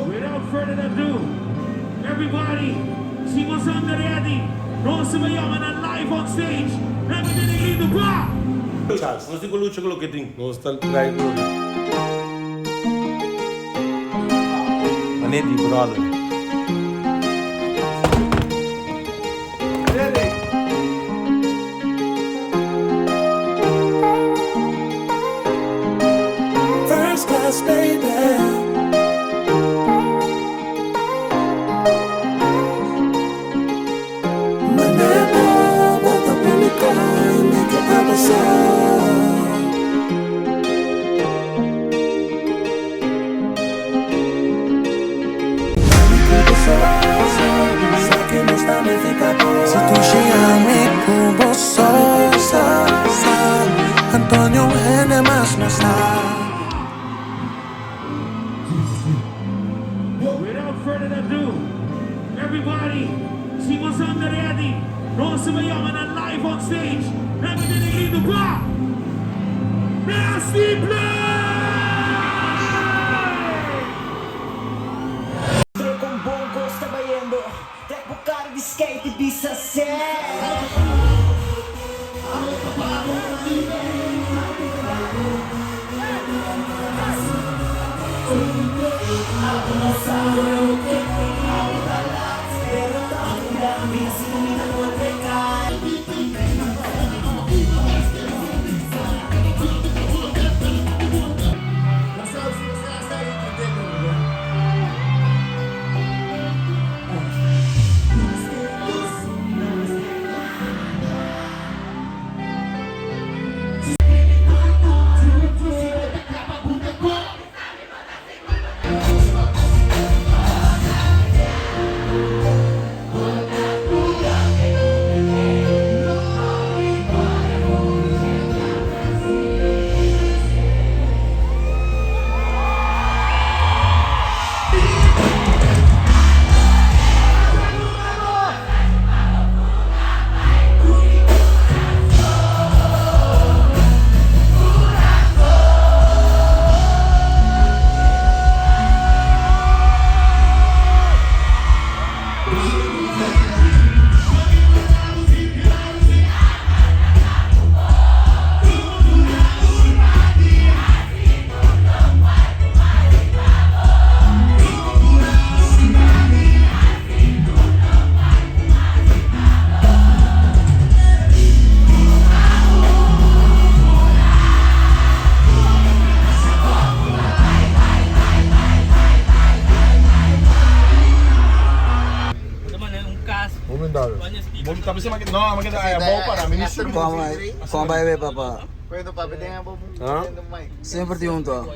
Without further ado, everybody, see what's under the Eddie. No se me llaman live on stage. Everything they need to bar. Non si conosce quello che drink. Non sta il drive. Maneti, brother. First class, baby. Si tu llame como sosa, Antonio N más no está. Without further ado, everybody, see what's under the Eddie. No se me llaman live on stage. Everything they need to bar. NSTYPLAY. Con bongo stava yendo, tre boccare di skate e bisa se. Tapi sih makin ayah bawa para ministro. Kung vai papa. Pwede pa, pwede nga po. Sempre junto.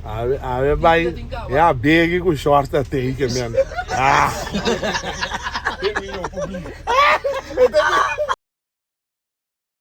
Ave vai. É a bag com short da TI que mesmo. Ah. Terminou.